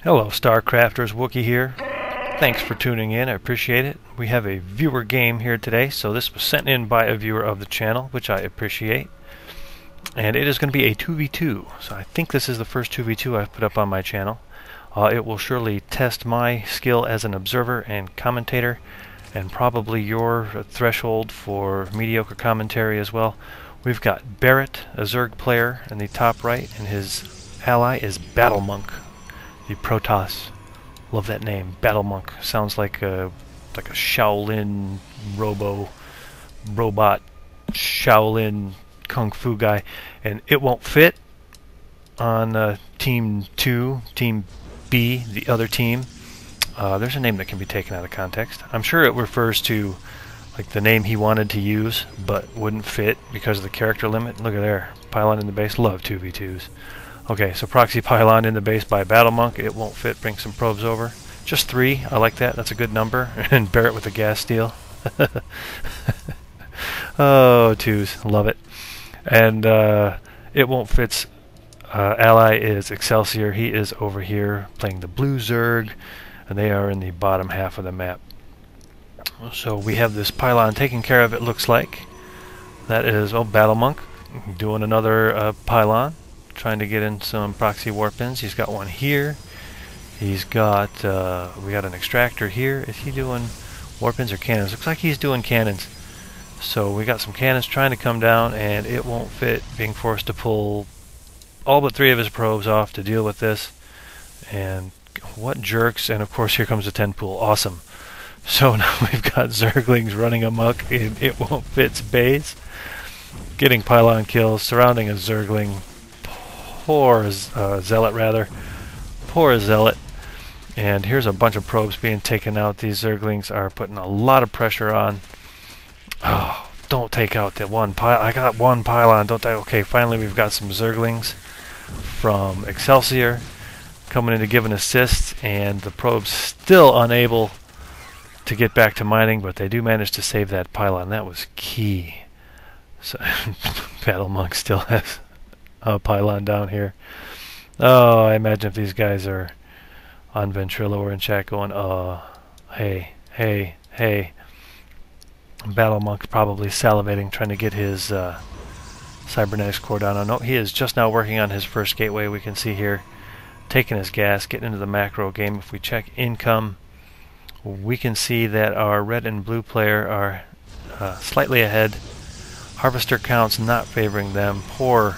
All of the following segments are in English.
Hello StarCrafters, Wookie here. Thanks for tuning in, I appreciate it. We have a viewer game here today, so this was sent in by a viewer of the channel, which I appreciate. And it is going to be a 2v2, so I think this is the first 2v2 I've put up on my channel. It will surely test my skill as an observer and commentator, and probably your threshold for mediocre commentary as well. We've got Barrett, a Zerg player, in the top right, and his ally is Battle Monk, the Protoss. Love that name, Battle Monk. Sounds like a Shaolin robot Shaolin kung fu guy, and it won't fit on Team 2, Team B, the other team. There's a name that can be taken out of context. I'm sure it refers to like the name he wanted to use, but wouldn't fit because of the character limit. Look at there, pylon in the base. Love 2v2s. Okay, so proxy pylon in the base by Battle Monk. It won't fit. Bring some probes over. Just 3. I like that. That's a good number. And Barrett with a gas steel. Oh, 2s. Love it. And it won't fit's ally is Excelsior. He is over here playing the blue Zerg, and they are in the bottom half of the map. So we have this pylon taken care of, it looks like. That is, oh, Battle Monk doing another pylon, trying to get in some proxy warp ins. He's got one here. He's got, we got an extractor here. Is he doing warp ins or cannons? Looks like he's doing cannons. So we got some cannons trying to come down, and it won't fit, being forced to pull all but 3 of his probes off to deal with this. And what jerks, and of course here comes the 10 pool. Awesome. So now we've got Zerglings running amok in It Won't Fit's base, getting pylon kills, surrounding a Zergling. Poor Zealot, rather. Poor Zealot. And here's a bunch of probes being taken out. These Zerglings are putting a lot of pressure on. Oh, don't take out the one pylon. I got one pylon. Don't take. Okay, finally we've got some Zerglings from Excelsior coming in to give an assist, and the probes still unable to get back to mining, but they do manage to save that pylon. That was key. So Battle Monk still has a pylon down here. Oh, I imagine if these guys are on Ventrilo or in chat going, hey. Battle Monk's probably salivating, trying to get his cybernetics core down. Oh, no, he is just now working on his first gateway, we can see here. Taking his gas, getting into the macro game. If we check income, we can see that our red and blue player are slightly ahead. Harvester counts not favoring them. Poor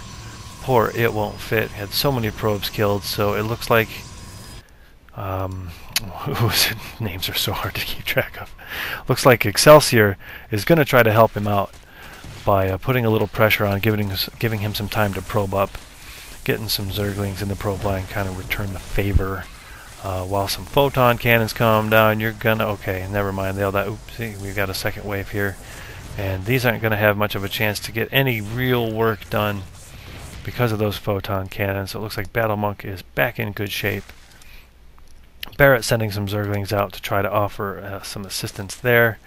It Won't Fit. Had so many probes killed, so it looks like names are so hard to keep track of. Looks like Excelsior is going to try to help him out by putting a little pressure on, giving him some time to probe up, getting some Zerglings in the probe line, kind of return the favor. While some photon cannons come down, you're gonna, okay, never mind, they'll die. Oops, see, we've got a second wave here, and these aren't gonna have much of a chance to get any real work done because of those photon cannons. So it looks like Battle Monk is back in good shape. Barrett sending some Zerglings out to try to offer some assistance there,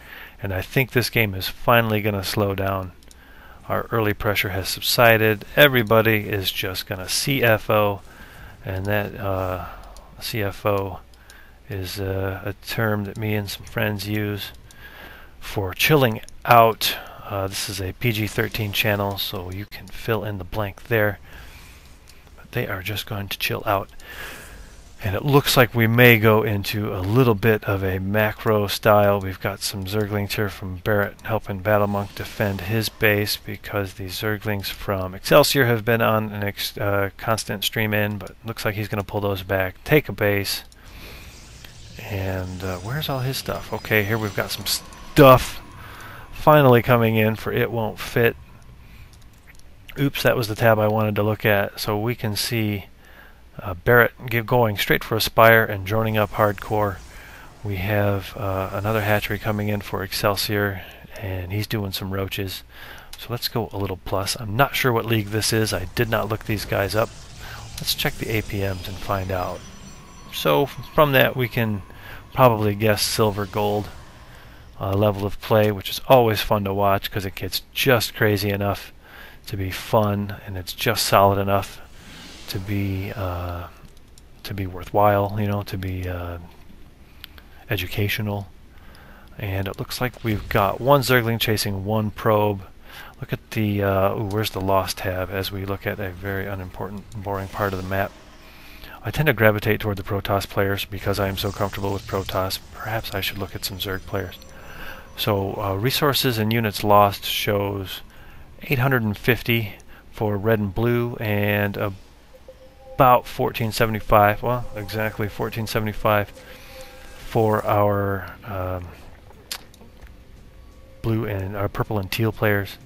and I think this game is finally gonna slow down. Our early pressure has subsided. Everybody is just gonna CFO, and that CFO is a term that me and some friends use for chilling out. This is a PG-13 channel, so you can fill in the blank there. But they are just going to chill out. And it looks like we may go into a little bit of a macro style. We've got some Zerglings here from Barrett helping Battle Monk defend his base, because the Zerglings from Excelsior have been on an constant stream in, but looks like he's going to pull those back, take a base. And where's all his stuff? Okay, here we've got some stuff finally coming in for It Won't Fit. Oops, that was the tab I wanted to look at. So we can see Barrett going straight for a Spire and droning up hardcore. We have another hatchery coming in for Excelsior, and he's doing some roaches. So let's go a little plus. I'm not sure what league this is. I did not look these guys up. Let's check the APMs and find out. So from that we can probably guess silver gold level of play, which is always fun to watch because it gets just crazy enough to be fun, and it's just solid enough to be to be worthwhile, you know, to be educational. And it looks like we've got one Zergling chasing one probe. Look at the, where's the lost tab as we look at a very unimportant, boring part of the map. I tend to gravitate toward the Protoss players because I am so comfortable with Protoss. Perhaps I should look at some Zerg players. So resources and units lost shows 850 for red and blue, and about 1475, well, exactly 1475 for our blue and our purple and teal players.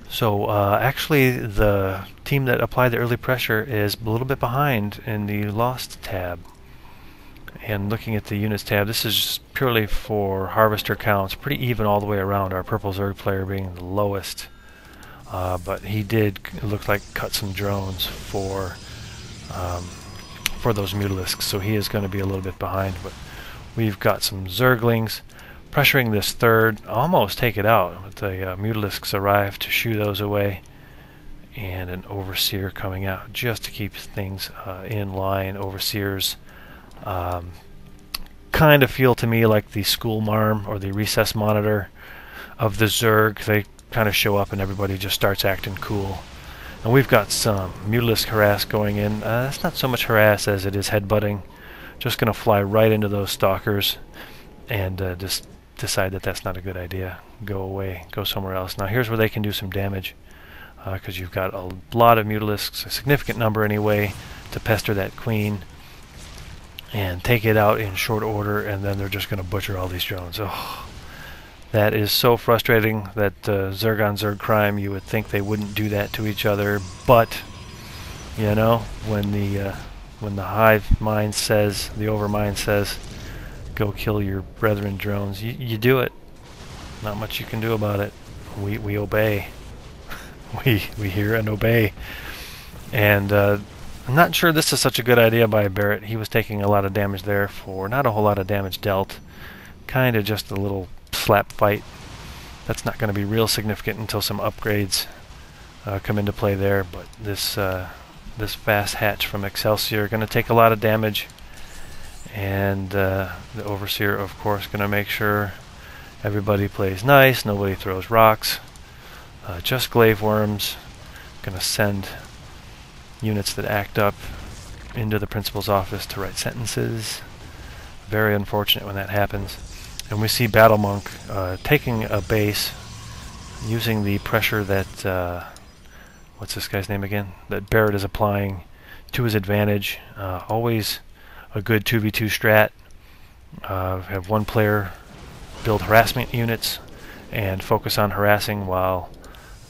So actually the team that applied the early pressure is a little bit behind in the lost tab. And looking at the units tab, this is just purely for harvester counts, pretty even all the way around, our purple Zerg player being the lowest. But he did, it looked like, cut some drones for those Mutalisks, so he is going to be a little bit behind. But we've got some Zerglings pressuring this third, almost take it out, but the Mutalisks arrive to shoo those away, and an Overseer coming out just to keep things in line. Overseers kind of feel to me like the school marm or the recess monitor of the Zerg. They kind of show up and everybody just starts acting cool. And we've got some Mutalisk harass going in. It's not so much harass as it is headbutting. Just going to fly right into those stalkers and just decide that that's not a good idea. Go away, go somewhere else. Now here's where they can do some damage, because you've got a lot of Mutalisks, a significant number anyway, to pester that queen and take it out in short order, and then they're just going to butcher all these drones. Oh, that is so frustrating. That Zerg on Zerg crime, you would think they wouldn't do that to each other, but you know, when the hive mind says, the overmind says, go kill your brethren drones, you do it. Not much you can do about it. We obey. we hear and obey. And I'm not sure this is such a good idea by Barrett. He was taking a lot of damage there for not a whole lot of damage dealt. Kind of just a little slap fight. That's not going to be real significant until some upgrades come into play there. But this this fast hatch from Excelsior going to take a lot of damage. And the Overseer, of course, going to make sure everybody plays nice, nobody throws rocks, just glaive worms. Going to send units that act up into the principal's office to write sentences. Very unfortunate when that happens. And we see Battle Monk taking a base, using the pressure that, what's this guy's name again? That Barrett is applying to his advantage. Always a good 2v2 strat. Have one player build harassment units and focus on harassing while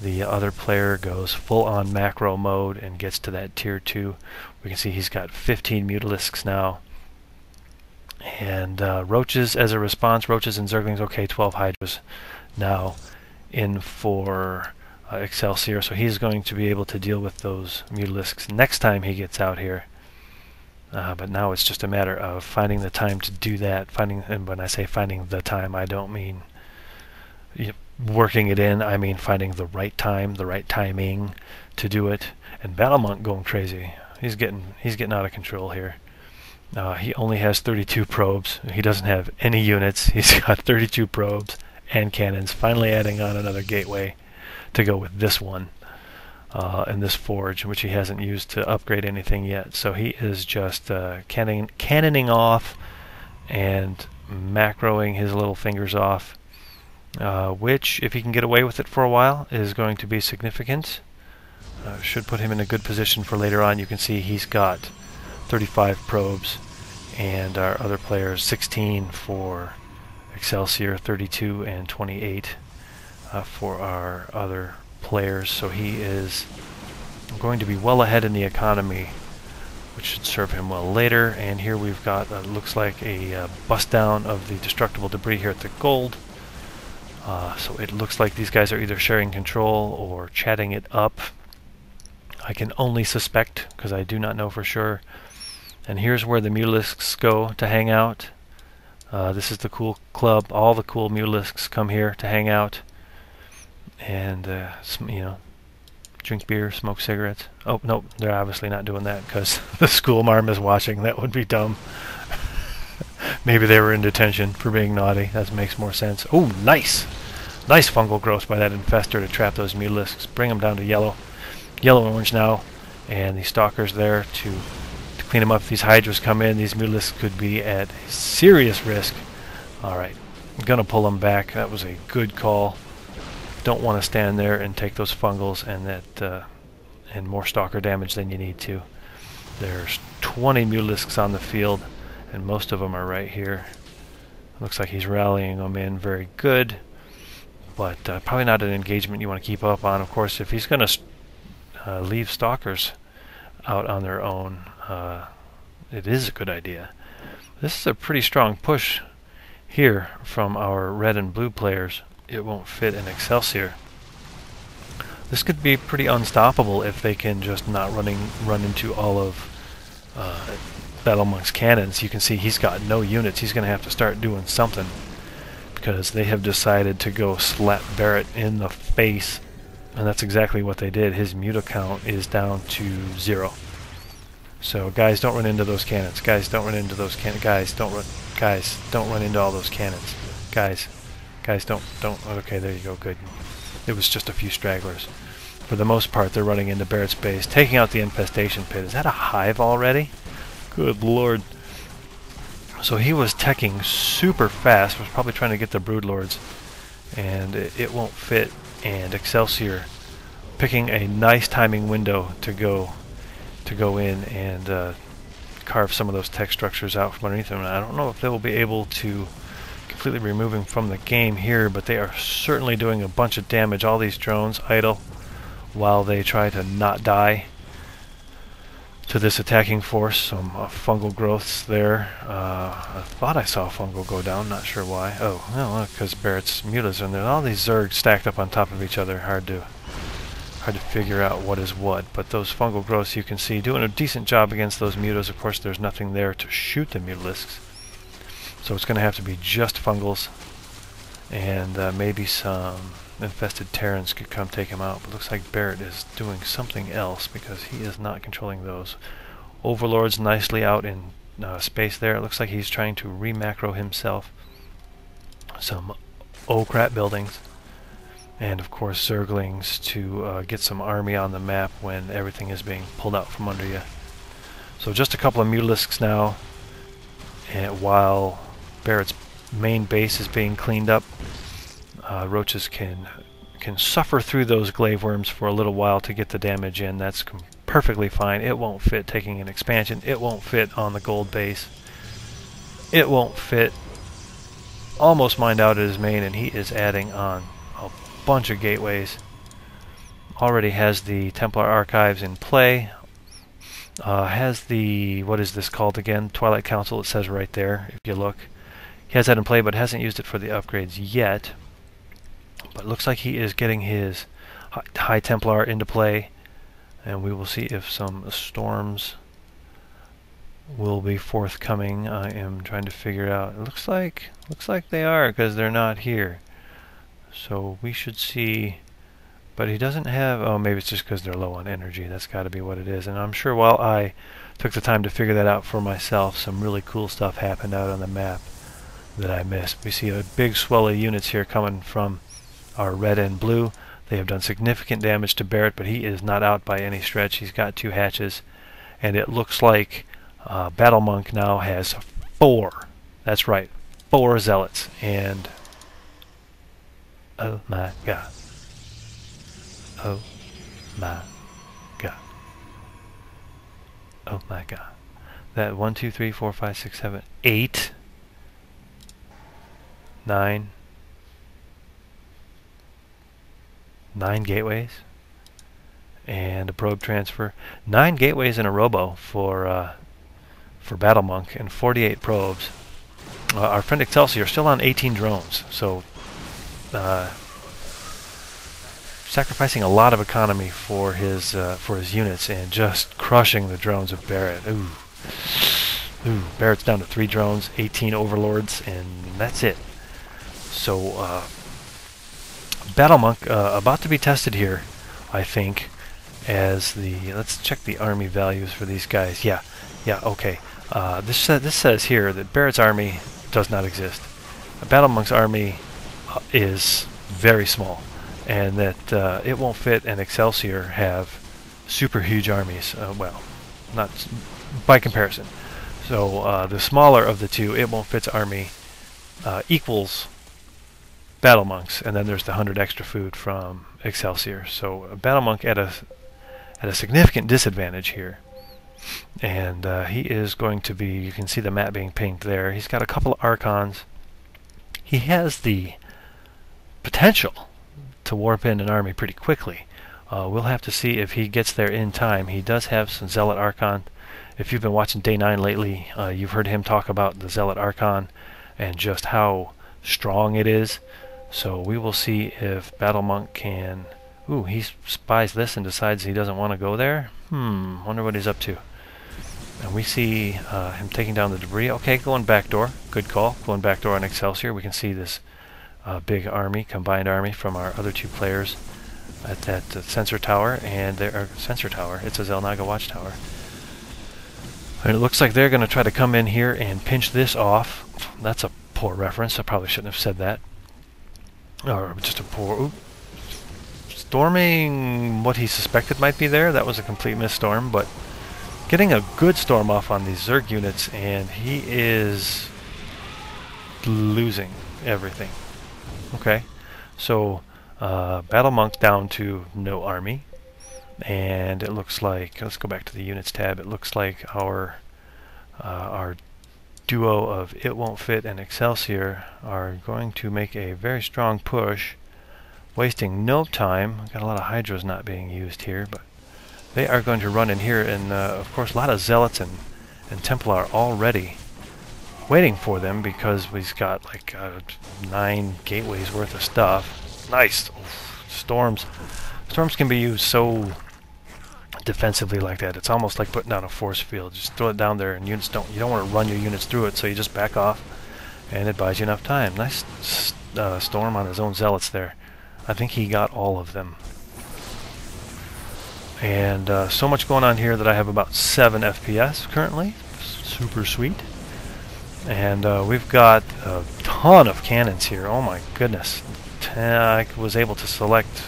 the other player goes full-on macro mode and gets to that tier 2. We can see he's got 15 Mutalisks now. And roaches as a response, roaches and Zerglings, okay, 12 Hydras now in for Excelsior. So he's going to be able to deal with those Mutalisks next time he gets out here. But now it's just a matter of finding the time to do that. And when I say finding the time, I don't mean working it in. I mean finding the right time, the right timing to do it. And Battle Monk going crazy. He's getting out of control here. He only has 32 probes. He doesn't have any units. He's got 32 probes and cannons. Finally adding on another gateway to go with this one. And this forge, which he hasn't used to upgrade anything yet. So he is just cannoning off and macroing his little fingers off, which, if he can get away with it for a while, is going to be significant. Should put him in a good position for later on. You can see he's got 35 probes, and our other players 16 for Excelsior, 32 and 28 for our other players. So he is going to be well ahead in the economy, which should serve him well later. And here we've got looks like a bust down of the destructible debris here at the gold. So it looks like these guys are either sharing control or chatting it up. I can only suspect, because I do not know for sure. And here's where the Mutalisks go to hang out. This is the cool club. All the cool Mutalisks come here to hang out and you know, drink beer, smoke cigarettes. Oh, nope, they're obviously not doing that because the school marm is watching. That would be dumb. Maybe they were in detention for being naughty. That makes more sense. Oh, nice! Nice fungal growth by that infestor to trap those mutalisks. Bring them down to yellow. Yellow and orange now. And the stalkers there to clean them up. If these hydras come in, these mutalisks could be at serious risk. Alright, I'm going to pull them back. That was a good call. Don't want to stand there and take those fungals and more stalker damage than you need to. There's 20 mutalisks on the field, and most of them are right here. Looks like he's rallying them in very good, but probably not an engagement you want to keep up on. Of course, if he's going to leave stalkers out on their own, it is a good idea. This is a pretty strong push here from our red and blue players. It won't fit in Excelsior. This could be pretty unstoppable if they can just not run into all of Battlemonk's cannons. You can see he's got no units. He's going to have to start doing something because they have decided to go slap Barrett in the face, and that's exactly what they did. His muta count is down to 0. So guys, don't run into those cannons. Guys, don't run into those cannons. Guys, don't run into all those cannons. Guys, don't. Okay, there you go. Good. It was just a few stragglers. For the most part, they're running into Barrett's base, taking out the infestation pit. Is that a hive already? Good lord. So he was teching super fast. Was probably trying to get the broodlords, and it won't fit. And Excelsior picking a nice timing window to go in and carve some of those tech structures out from underneath them. And I don't know if they will be able to completely remove him from the game here, but they are certainly doing a bunch of damage. All these drones idle while they try to not die to this attacking force. Some fungal growths there. I thought I saw fungal go down, not sure why. Oh, no, because Barrett's mutas are in there. All these zergs stacked up on top of each other. Hard to figure out what is what, but those fungal growths you can see doing a decent job against those mutas. Of course, there's nothing there to shoot the mutalisks, so it's going to have to be just fungals, and maybe some infested Terrans could come take him out. But looks like Barrett is doing something else because he is not controlling those. Overlord's nicely out in space there. It looks like he's trying to re-macro himself some crap buildings. And of course Zerglings to get some army on the map when everything is being pulled out from under you. So just a couple of mutalisks now, and while Barrett's main base is being cleaned up, roaches can suffer through those glaive worms for a little while to get the damage in. That's perfectly fine. It won't fit taking an expansion. It won't fit on the gold base. It won't fit. Almost mined out at his main, and he is adding on a bunch of gateways. Already has the Templar archives in play. Has the, what is this called again? Twilight Council, it says right there if you look. He has that in play but hasn't used it for the upgrades yet. But it looks like he is getting his High Templar into play, and we will see if some storms will be forthcoming. I am trying to figure out. It looks like they are, because they're not here. So we should see. But he doesn't have. Oh, maybe it's just because they're low on energy. That's got to be what it is. And I'm sure while I took the time to figure that out for myself, some really cool stuff happened out on the map that I missed. We see a big swell of units here coming from our red and blue. They have done significant damage to Barrett, but he is not out by any stretch. He's got 2 hatches, and it looks like Battlemonk now has 4. That's right, 4 zealots. And oh my god. Oh my god. Oh my god. That 1, 2, 3, 4, 5, 6, 7, 8, 9 gateways and a probe transfer. 9 gateways and a robo for Battlemonk, and 48 probes. Our friend Excelsior still on 18 drones, so sacrificing a lot of economy for his units and just crushing the drones of Barrett. Ooh, Barrett's down to 3 drones, 18 overlords, and that's it. So Battlemonk about to be tested here, I think, as the... Let's check the army values for these guys. Yeah, okay. This says here that Barrett's army does not exist. Battlemonk's army is very small, and that It Won't Fit and Excelsior have super huge armies. Well, not by comparison. So the smaller of the two, It Won't Fit's army, equals Battlemonk's, and then there's the 100 extra food from Excelsior. So Battlemonk at a significant disadvantage here. And he is going to be, you can see the map being pinged there. He's got a couple of Archons. He has the potential to warp in an army pretty quickly. We'll have to see if he gets there in time. He does have some Zealot Archon. If you've been watching Day 9 lately, you've heard him talk about the Zealot Archon and just how strong it is. So we will see if Battlemonk can... Ooh, he spies this and decides he doesn't want to go there. Wonder what he's up to. And we see him taking down the debris. Okay, going back door. Good call. Going back door on Excelsior. We can see this big army, combined army from our other two players at that sensor tower. And there are sensor tower. It's a Xel'Naga watchtower. And it looks like they're going to try to come in here and pinch this off. That's a poor reference. I probably shouldn't have said that. Or just a poor... Ooh. Storming what he suspected might be there. That was a complete misstorm, but getting a good storm off on these Zerg units, and he is losing everything. Okay, so Battlemonk down to no army, and it looks like, let's go back to the units tab, it looks like our duo of It Won't Fit and Excelsior are going to make a very strong push, wasting no time. Got a lot of Hydras not being used here, but they are going to run in here, and of course a lot of Zealots and Templar already waiting for them, because we've got like 9 gateways worth of stuff. Nice! Oof. Storms can be used so defensively like that. It's almost like putting down a force field. Just throw it down there, and you don't want to run your units through it, so you just back off, and it buys you enough time. Nice storm on his own Zealots there. I think he got all of them. And so much going on here that I have about 7 FPS currently. Super sweet. And we've got a ton of cannons here. Oh my goodness. I was able to select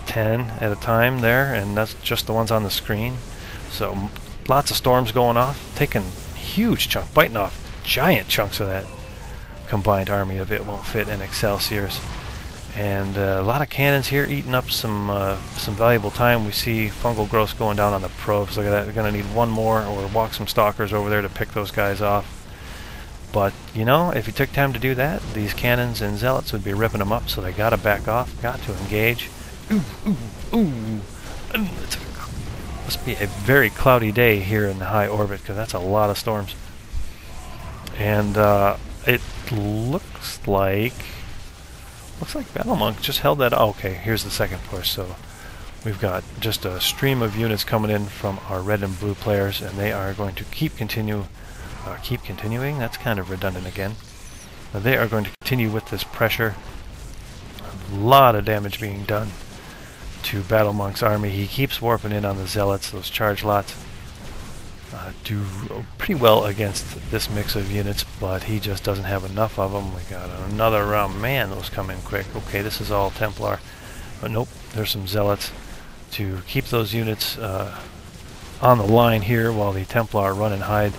10 at a time there, and that's just the ones on the screen. So lots of storms going off, taking huge chunks, biting off giant chunks of that combined army of It Won't Fit and Excelsiors. And a lot of cannons here eating up some valuable time. We see fungal growth going down on the probes. Look at that. We're going to need one more, or walk some stalkers over there to pick those guys off. But, you know, if you took time to do that, these cannons and Zealots would be ripping them up, so they got to back off, got to engage. Ooh, ooh, ooh. Must be a very cloudy day here in the high orbit, because that's a lot of storms. And it looks like Battlemonk just held that. Oh, okay, here's the second push. So we've got just a stream of units coming in from our red and blue players, and they are going to keep continuing. That's kind of redundant again. They are going to continue with this pressure. A lot of damage being done to Battlemonk's army. He keeps warping in on the Zealots. Those charge lots do pretty well against this mix of units, but he just doesn't have enough of them. We got another round. Man, those come in quick. Okay, this is all Templar, but nope, there's some Zealots to keep those units on the line here while the Templar run and hide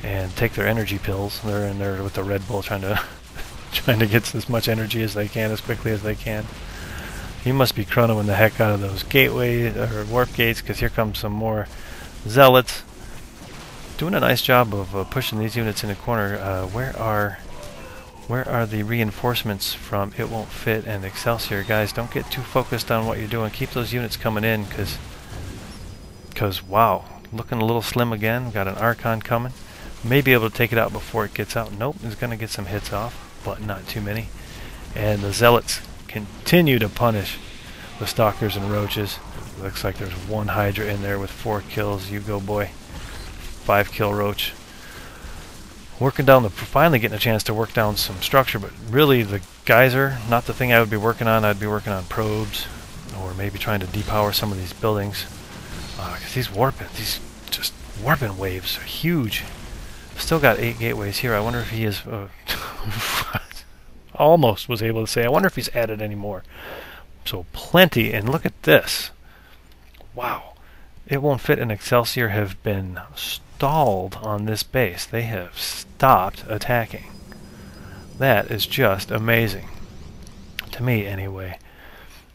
and take their energy pills. They're in there with the Red Bull trying to get as much energy as they can as quickly as they can. He must be chronoing the heck out of those gateway or warp gates, because here comes some more Zealots. Doing a nice job of pushing these units in a corner. Where are the reinforcements from It Won't Fit and Excelsior? Guys, don't get too focused on what you're doing. Keep those units coming in, because wow, looking a little slim again. We've got an Archon coming. May be able to take it out before it gets out. Nope, it's going to get some hits off, but not too many. And the Zealots continue to punish the Stalkers and Roaches. Looks like there's one Hydra in there with 4 kills. You go, boy. 5-kill Roach. Working down finally getting a chance to work down some structure, but really the Geyser, not the thing I would be working on. I'd be working on probes or maybe trying to depower some of these buildings. Because these just warping waves are huge. Still got 8 gateways here. I wonder if he is... almost was able to say, I wonder if he's added any more. So plenty, and look at this. Wow. It Won't Fit and Excelsior have been stalled on this base. They have stopped attacking. That is just amazing. To me, anyway.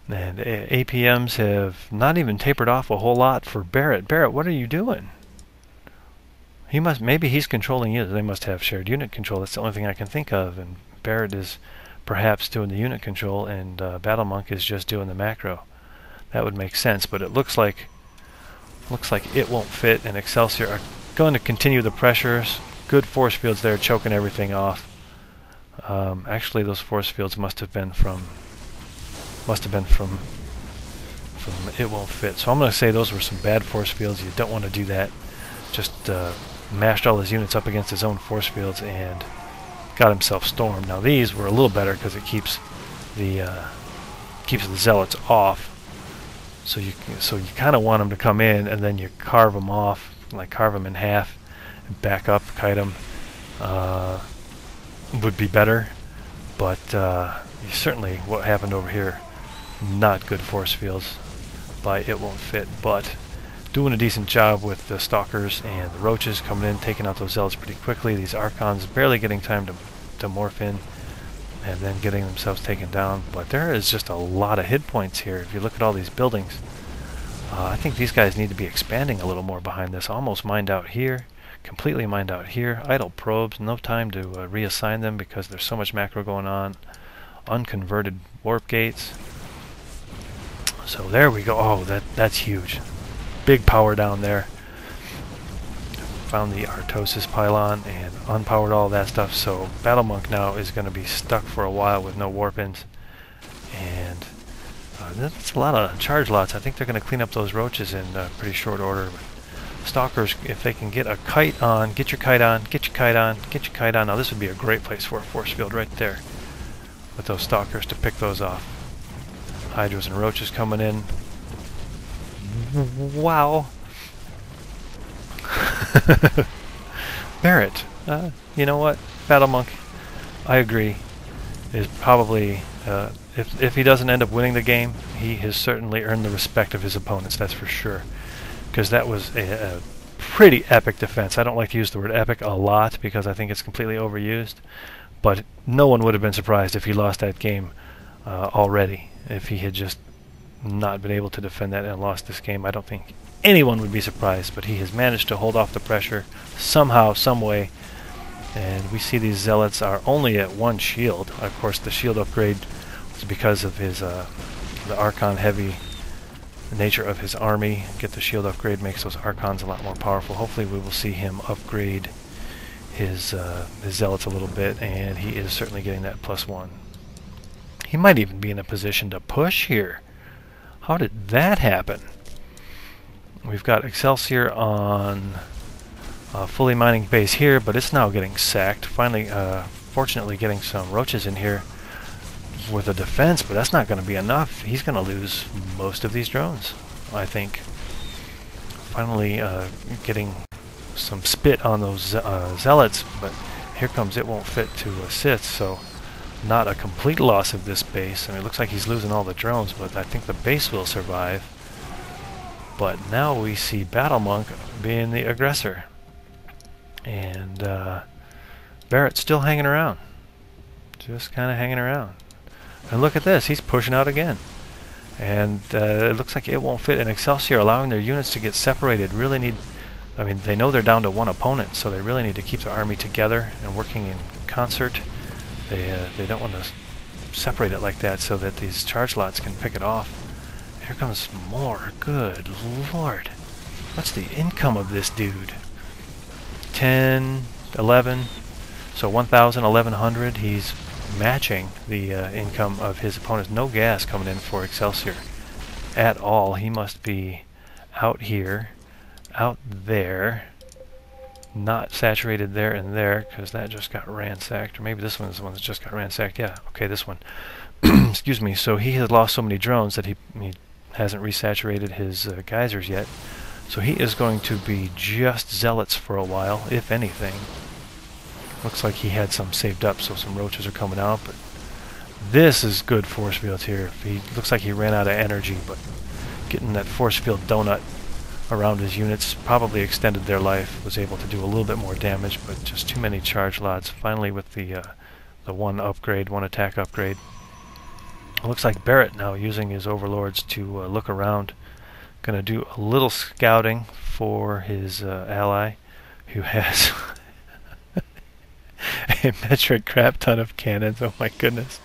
And APMs have not even tapered off a whole lot for Barrett. Barrett, what are you doing? Maybe he's controlling you. They must have shared unit control. That's the only thing I can think of. And Barrett is perhaps doing the unit control, and Battle Monk is just doing the macro. That would make sense. But it looks like It Won't Fit and Excelsior are going to continue the pressures. Good force fields there, choking everything off. Actually, those force fields must have been from It Won't Fit. So I'm going to say those were some bad force fields. You don't want to do that. Just mashed all his units up against his own force fields and got himself stormed. Now these were a little better because it keeps the zealots off. So you kind of want them to come in, and then you carve them off, like carve them in half, and back up, kite them. Would be better, but certainly what happened over here, not good force fields by It Won't Fit, but doing a decent job with the stalkers and the roaches coming in, taking out those zealots pretty quickly. These archons barely getting time to morph in and then getting themselves taken down. But there is just a lot of hit points here. If you look at all these buildings, I think these guys need to be expanding a little more behind this. Almost mined out here, completely mined out here. Idle probes, no time to reassign them because there's so much macro going on. Unconverted warp gates. So there we go. Oh, that's huge. Big power down there. Found the Artosis pylon and unpowered all that stuff. So Battle Monk now is going to be stuck for a while with no warp-ins. And that's a lot of charge lots. I think they're going to clean up those roaches in pretty short order. Stalkers, if they can get a kite on, get your kite on, get your kite on, get your kite on. Now this would be a great place for a force field right there with those stalkers to pick those off. Hydras and roaches coming in. Wow. Barrett, you know what? Battle Monk, I agree, is probably, if he doesn't end up winning the game, he has certainly earned the respect of his opponents, that's for sure. Because that was a pretty epic defense. I don't like to use the word epic a lot because I think it's completely overused, but no one would have been surprised if he lost that game already. If he had just not been able to defend that and lost this game, I don't think anyone would be surprised, but he has managed to hold off the pressure somehow, some way. And we see these zealots are only at 1 shield. Of course, the shield upgrade was because of his the Archon heavy nature of his army. Get the shield upgrade makes those Archons a lot more powerful. Hopefully we will see him upgrade his zealots a little bit, and he is certainly getting that +1. He might even be in a position to push here. How did that happen? We've got Excelsior on fully mining base here, but it's now getting sacked. Finally, fortunately getting some roaches in here with a defense, but that's not going to be enough. He's going to lose most of these drones, I think. Finally getting some spit on those zealots, but here comes It Won't Fit to assist, so not a complete loss of this base. I mean, it looks like he's losing all the drones, but I think the base will survive. But now we see Battle Monk being the aggressor. And Barrett's still hanging around. Just kind of hanging around. And look at this, he's pushing out again. And it looks like It Won't Fit and Excelsior allowing their units to get separated. Really need, I mean, they know they're down to 1 opponent, so they really need to keep their army together and working in concert. They don't want to separate it like that so that these charge lots can pick it off. Here comes more. Good lord. What's the income of this dude? 10, 11. So 1,000, 1,100. He's matching the income of his opponents. No gas coming in for Excelsior at all. He must be out here, out there. Not saturated there and there, because that just got ransacked. Or maybe this one is the one that just got ransacked. Yeah, okay, this one. Excuse me. So he has lost so many drones that he hasn't resaturated his geysers yet. So he is going to be just zealots for a while, if anything. Looks like he had some saved up, so some roaches are coming out, but this is good force fields here. He looks like he ran out of energy, but getting that force field donut around his units probably extended their life, was able to do a little bit more damage, but just too many charge lots. Finally with the one upgrade, one attack upgrade. It looks like Barrett now using his overlords to look around. Gonna do a little scouting for his ally, who has a metric crap ton of cannons. Oh my goodness.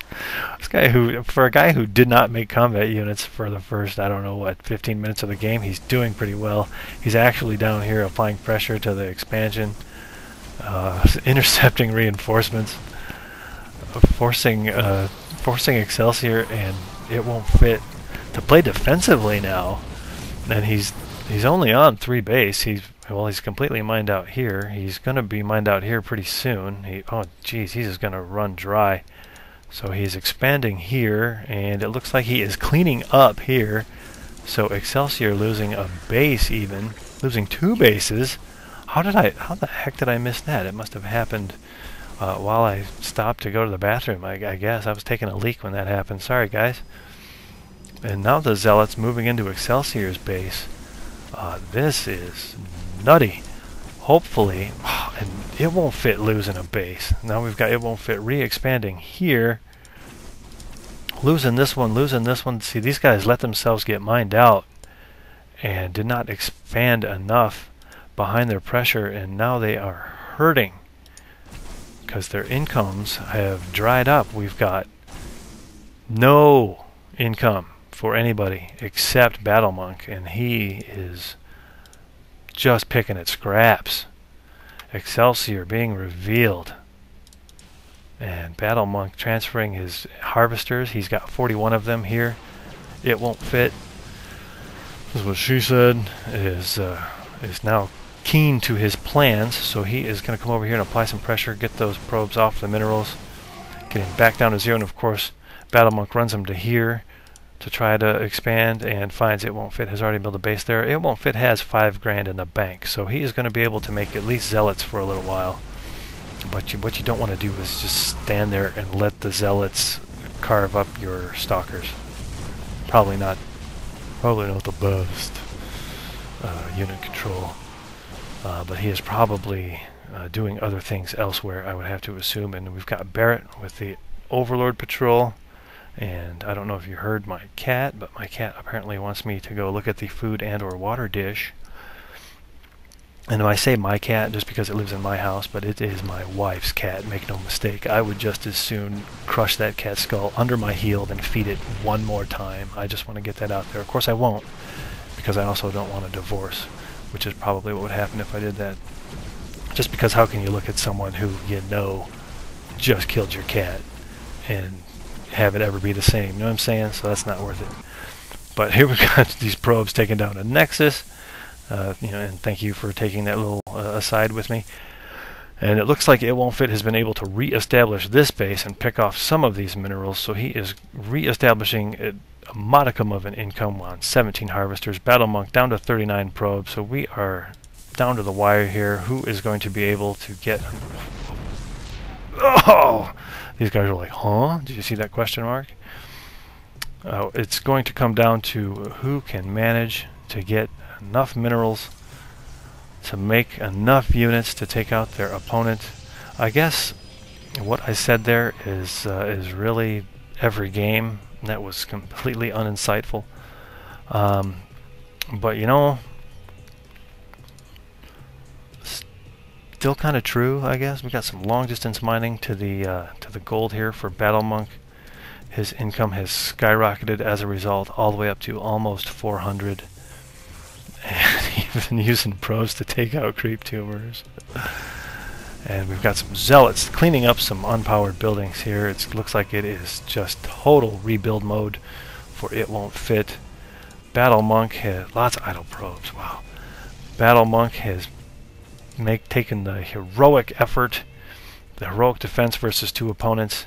This guy for a guy who did not make combat units for the first, I don't know what, 15 minutes of the game, he's doing pretty well. He's actually down here applying pressure to the expansion, intercepting reinforcements, forcing Excelsior, and it won't fit to play defensively now. And he's only on 3 base. He's completely mined out here. He's going to be mined out here pretty soon. Oh geez, he's just going to run dry. So he's expanding here, and it looks like he is cleaning up here. So Excelsior losing a base, even losing 2 bases. How the heck did I miss that? It must have happened while I stopped to go to the bathroom. I guess I was taking a leak when that happened. Sorry guys. And now the Zealots moving into Excelsior's base. This is nutty. Hopefully, and it won't fit losing a base. Now we've got it won't fit re-expanding here. Losing this one. See, these guys let themselves get mined out and did not expand enough behind their pressure, and now they are hurting because their incomes have dried up. We've got no income for anybody except Battle Monk, and he is just picking at scraps. Excelsior being revealed, and Battle Monk transferring his harvesters. He's got 41 of them here. It won't fit. This is what she said. Is now keen to his plans, so he is going to come over here and apply some pressure, get those probes off the minerals, getting back down to 0, and of course Battle Monk runs him to here to try to expand and finds it won't fit. Has already built a base there. It won't fit has 5 grand in the bank, so he is going to be able to make at least Zealots for a little while. But what you don't want to do is just stand there and let the Zealots carve up your stalkers. Probably not the best unit control, but he is probably doing other things elsewhere, I would have to assume. And we've got Barrett with the Overlord Patrol. And I don't know if you heard my cat, but my cat apparently wants me to go look at the food and or water dish. And I say my cat just because it lives in my house, but it is my wife's cat, make no mistake. I would just as soon crush that cat's skull under my heel than feed it one more time. I just want to get that out there. Of course I won't, because I also don't want a divorce, which is probably what would happen if I did that. Just because how can you look at someone who you know just killed your cat and have it ever be the same? You know what I'm saying? So that's not worth it. But here we got these probes taking down a Nexus. And thank you for taking that little aside with me. And it looks like It Won't Fit has been able to re-establish this base and pick off some of these minerals. So he is re-establishing a modicum of an income on 17 harvesters. Battle Monk down to 39 probes. So we are down to the wire here. Who is going to be able to get... Oh! These guys are like, huh? Did you see that question mark? It's going to come down to who can manage to get enough minerals to make enough units to take out their opponent. I guess what I said there is really every game. That was completely uninsightful. But you know, still kind of true, I guess. We got some long distance mining to the gold here for Battle Monk. His income has skyrocketed as a result, all the way up to almost 400. And even using probes to take out creep tumors. And we've got some Zealots cleaning up some unpowered buildings here. It looks like it is just total rebuild mode for It Won't Fit. Battle Monk has lots of idle probes. Wow. Battle Monk has taken the heroic effort, the heroic defense versus 2 opponents,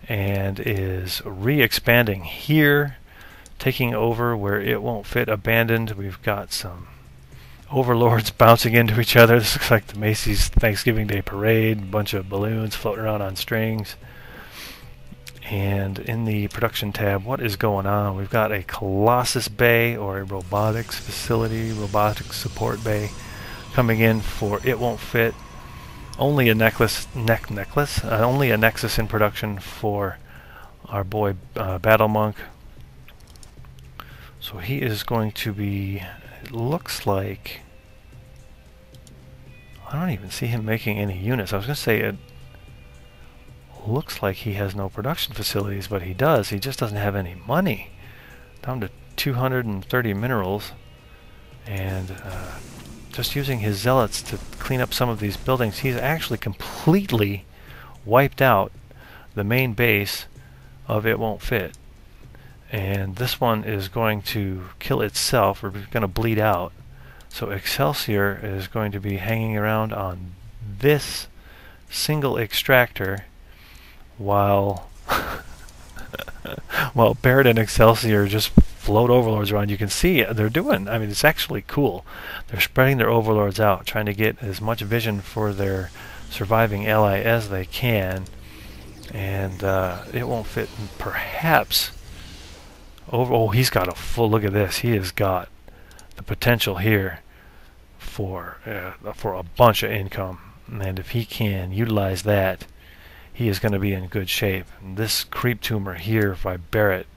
and is re-expanding here taking over where it won't fit, abandoned. We've got some overlords bouncing into each other. This looks like the Macy's Thanksgiving Day Parade, a bunch of balloons floating around on strings. And in the production tab, what is going on? We've got a Colossus bay, or a robotics facility, robotics support bay, coming in for it won't fit. Only a only a Nexus in production for our boy Battle Monk. So he is going to be, it looks like, I don't even see him making any units. I was going to say it looks like he has no production facilities, but he does. He just doesn't have any money. Down to 230 minerals, and just using his zealots to clean up some of these buildings, he's actually completely wiped out the main base of It Won't Fit. And this one is going to kill itself, or going to bleed out. So Excelsior is going to be hanging around on this single extractor while while Barrett and Excelsior just float overlords around. You can see they're doing, I mean, it's actually cool. They're spreading their overlords out, trying to get as much vision for their surviving ally as they can. And It Won't Fit, perhaps over. Oh, he's got a full look at this. He has got the potential here for a bunch of income, and if he can utilize that, he is going to be in good shape. And this creep tumor here by Barrett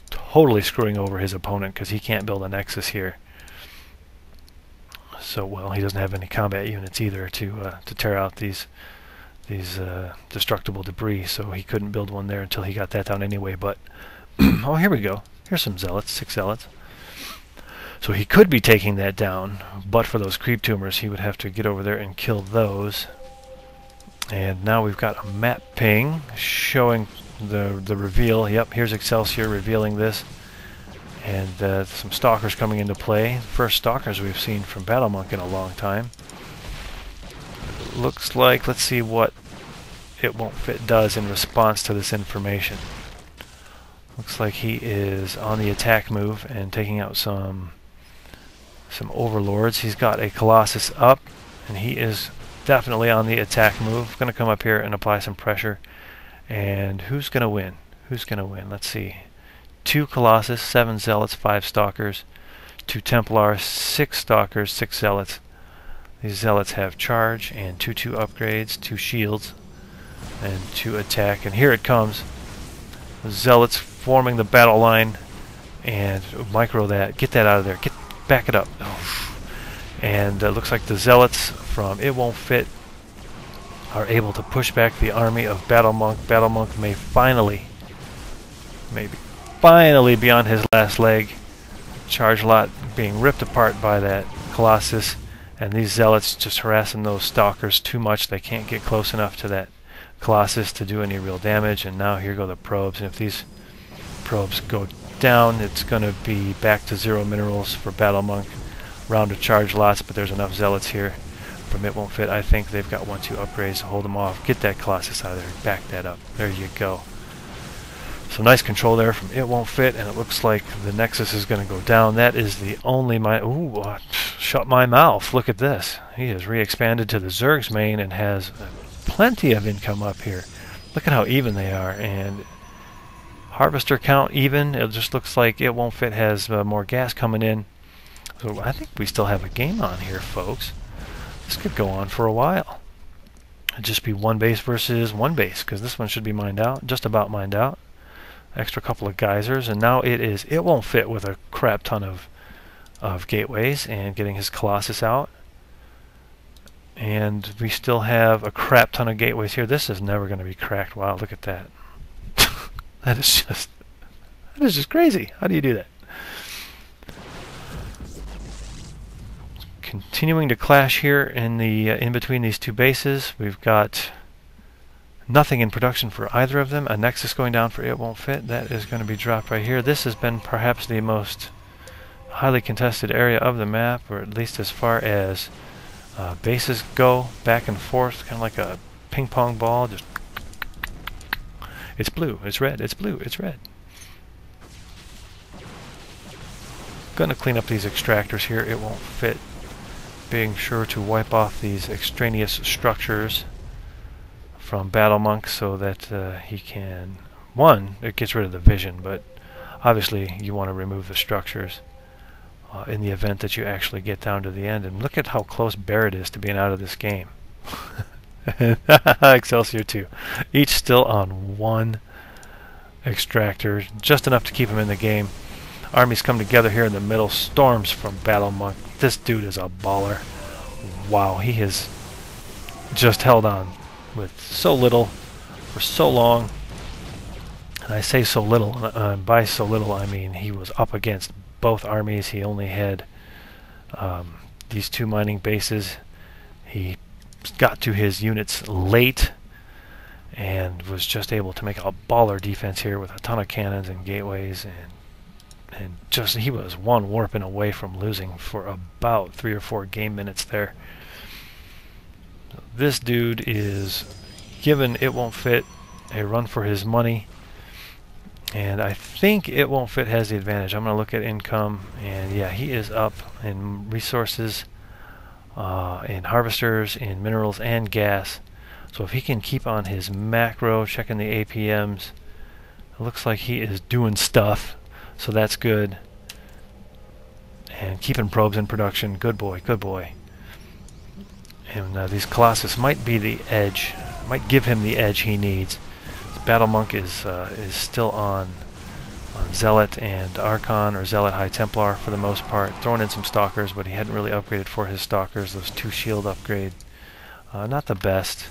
totally screwing over his opponent, because he can't build a Nexus here. So, well, he doesn't have any combat units either to tear out these destructible debris, so he couldn't build one there until he got that down anyway. But oh, here we go. Here's some zealots, 6 zealots. So he could be taking that down, but for those creep tumors, he would have to get over there and kill those. And now we've got a map ping showing the reveal. Yep, here's Excelsior revealing this. And some stalkers coming into play. First stalkers we've seen from Battle Monk in a long time. Looks like, let's see what It Won't Fit does in response to this information. Looks like he is on the attack move and taking out some overlords. He's got a Colossus up, and he is definitely on the attack move. Going to come up here and apply some pressure. And who's going to win? Who's going to win? Let's see. 2 Colossus, 7 Zealots, 5 Stalkers, 2 Templars, 6 Stalkers, 6 Zealots. These Zealots have charge and 2/2 upgrades, 2 shields, and 2 attack. And here it comes. The Zealots forming the battle line, and micro that. Get that out of there. Back it up. And looks like the Zealots from It Won't Fit are able to push back the army of Battle Monk. Battle Monk may finally be on his last leg. Charge lot being ripped apart by that Colossus, and these Zealots just harassing those Stalkers too much. They can't get close enough to that Colossus to do any real damage. And now here go the probes, and if these probes go down, it's going to be back to 0 minerals for Battle Monk. Round of charge lots, but there's enough Zealots here from It Won't Fit. I think they've got 1/2 upgrades to hold them off. Get that Colossus out of there. Back that up. There you go. Some nice control there from It Won't Fit, and it looks like the Nexus is going to go down. That is the only ooh, shut my mouth. Look at this. He has re-expanded to the Zerg's main and has plenty of income up here. Look at how even they are. And harvester count even. It just looks like It Won't Fit has more gas coming in. So I think we still have a game on here, folks. This could go on for a while. It'd just be 1 base versus 1 base, because this one should be mined out, just about mined out. Extra couple of geysers, and now It Won't Fit with a crap ton of gateways and getting his Colossus out. And we still have a crap ton of gateways here. This is never going to be cracked. Wow, look at that. That is just crazy. How do you do that? Continuing to clash here in the in between these 2 bases. We've got nothing in production for either of them. A Nexus going down for It Won't Fit. That is going to be dropped right here. This has been perhaps the most highly contested area of the map, or at least as far as bases go, back and forth, kind of like a ping pong ball. Just it's blue, it's red, it's blue, it's red. Going to clean up these extractors here. It won't fit. Being sure to wipe off these extraneous structures from Battle Monk so that he can... One, it gets rid of the vision, but obviously you want to remove the structures in the event that you actually get down to the end. And look at how close Barrett is to being out of this game. Excelsior 2. Each still on one extractor, just enough to keep him in the game. Armies come together here in the middle. Storms from Battle Monk. This dude is a baller. Wow, he has just held on with so little for so long. And I say so little, by so little I mean he was up against both armies. He only had these 2 mining bases. He got to his units late and was just able to make a baller defense here with a ton of cannons and gateways, and just he was one warping away from losing for about 3 or 4 game minutes there. This dude is given It Won't Fit a run for his money, and I think It Won't Fit has the advantage. I'm going to look at income, and yeah, he is up in resources, in harvesters, in minerals and gas. So if he can keep on his macro, checking the APMs, it looks like he is doing stuff, so that's good. And keeping probes in production, good boy, good boy. And these Colossus might be the edge, might give him the edge he needs. Battle Monk is still on Zealot and Archon, or Zealot High Templar for the most part, throwing in some Stalkers, but he hadn't really upgraded for his Stalkers. Those 2 shield upgrade, not the best.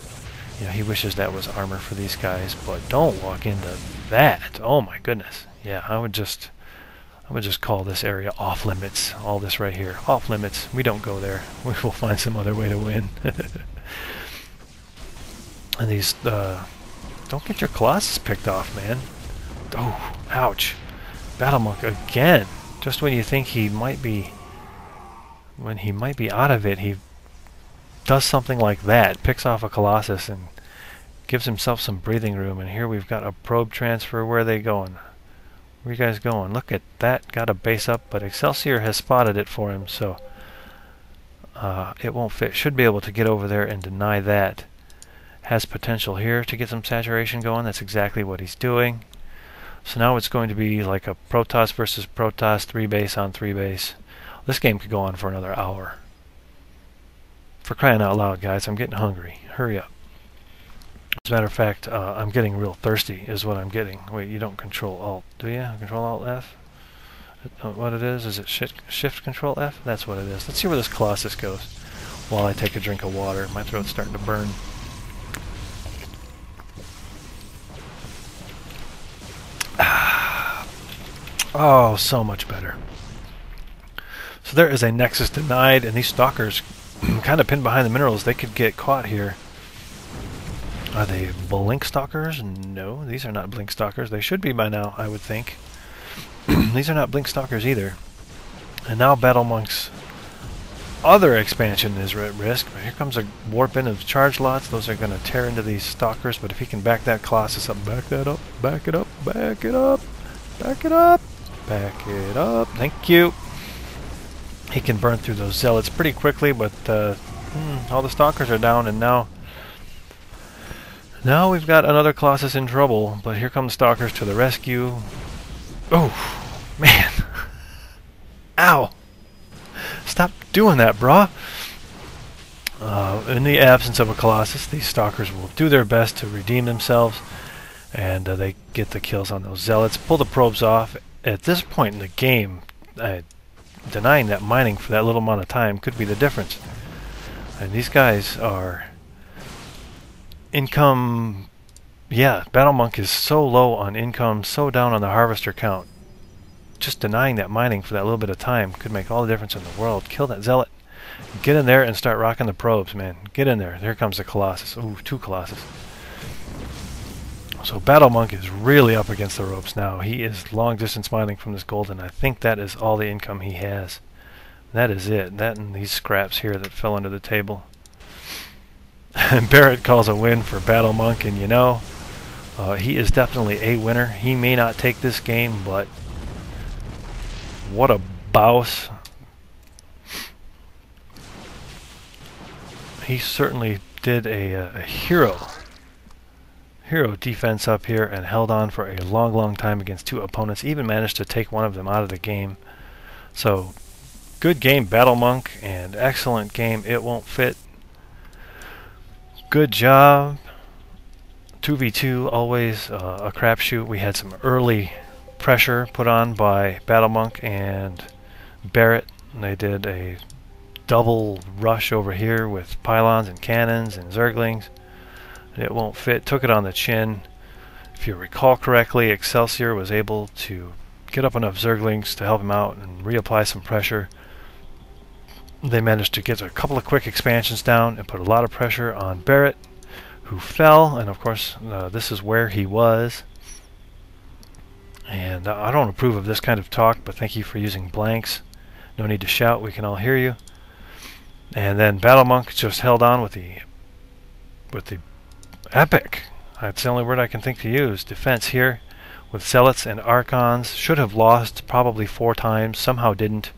You know, he wishes that was armor for these guys, but don't walk into that. Oh my goodness. Yeah, I would just call this area off limits. All this right here, off limits. We don't go there. We will find some other way to win. And these, don't get your Colossus picked off, man. Oh, ouch. Battle Monk again. Just when you think he might be, out of it, he does something like that. Picks off a Colossus and gives himself some breathing room. And here we've got a probe transfer. Where are they going? Where are you guys going? Look at that. Got a base up, but Excelsior has spotted it for him, so It Won't Fit. Should be able to get over there and deny that. Has potential here to get some saturation going. That's exactly what he's doing. So now it's going to be like a Protoss versus Protoss, 3 base on 3 base. This game could go on for another hour. For crying out loud, guys, I'm getting hungry. Hurry up. As a matter of fact, I'm getting real thirsty is what I'm getting. Wait, you don't control Alt, do you? Control Alt F? What it is it Shift Control F? That's what it is. Let's see where this Colossus goes while I take a drink of water. My throat's starting to burn. Oh, so much better. So there is a Nexus denied, and these Stalkers kind of pinned behind the minerals. They could get caught here. Are they Blink Stalkers? No, these are not Blink Stalkers. They should be by now, I would think. These are not Blink Stalkers either. And now Battle Monk's other expansion is at risk. Here comes a warp in of charge lots. Those are going to tear into these Stalkers, but if he can back that Colossus up, back that up, back it up, back it up, back it up, back it up. Thank you. He can burn through those Zealots pretty quickly, but all the Stalkers are down, and now we've got another Colossus in trouble. But here come the Stalkers to the rescue. Oh, man. Ow. Stop doing that, brah. In the absence of a Colossus, these Stalkers will do their best to redeem themselves, and they get the kills on those Zealots. Pull the probes off. At this point in the game, denying that mining for that little amount of time could be the difference. And these guys are income. Yeah, Battle Monk is so low on income, so down on the harvester count. Just denying that mining for that little bit of time could make all the difference in the world. Kill that Zealot. Get in there and start rocking the probes, man. Get in there. Here comes the Colossus. Ooh, 2 Colossus. So Battle Monk is really up against the ropes now. He is long distance mining from this gold, and I think that is all the income he has. That is it. That and these scraps here that fell under the table. And Barrett calls a win for Battle Monk, and you know, he is definitely a winner. He may not take this game, but what a Baus. He certainly did a hero defense up here and held on for a long time against two opponents. Even managed to take one of them out of the game. So good game, Battle Monk, and excellent game, It Won't Fit. Good job. 2v2, always a crapshoot. We had some early pressure put on by Battle Monk and Barrett. And they did a double rush over here with pylons and cannons and zerglings. It Won't Fit. Took it on the chin. If you recall correctly, Excelsior was able to get up enough zerglings to help him out and reapply some pressure. They managed to get a couple of quick expansions down and put a lot of pressure on Barrett, who fell, and of course this is where he was. And I don't approve of this kind of talk, but thank you for using blanks. No need to shout, we can all hear you. And then Battle Monk just held on with the epic, that's the only word I can think to use, defense here with Zealots and Archons. Should have lost probably 4 times, somehow didn't.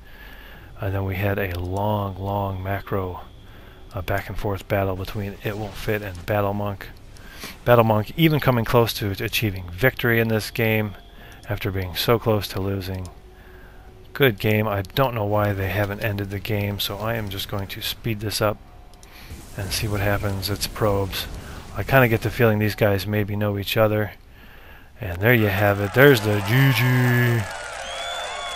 And then we had a long macro back and forth battle between It Won't Fit and Battle Monk. Battle Monk even coming close to achieving victory in this game after being so close to losing. Good game. I don't know why they haven't ended the game, so I am just going to speed this up and see what happens. It's probes. I kind of get the feeling these guys maybe know each other. And there you have it. There's the GG.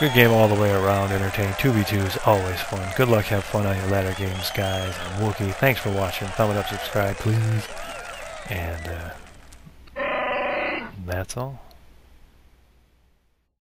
Good game all the way around. Entertaining. 2v2 is always fun. Good luck. Have fun on your ladder games, guys. I'm Wookie. Thanks for watching. Thumb it up, subscribe, please. And that's all.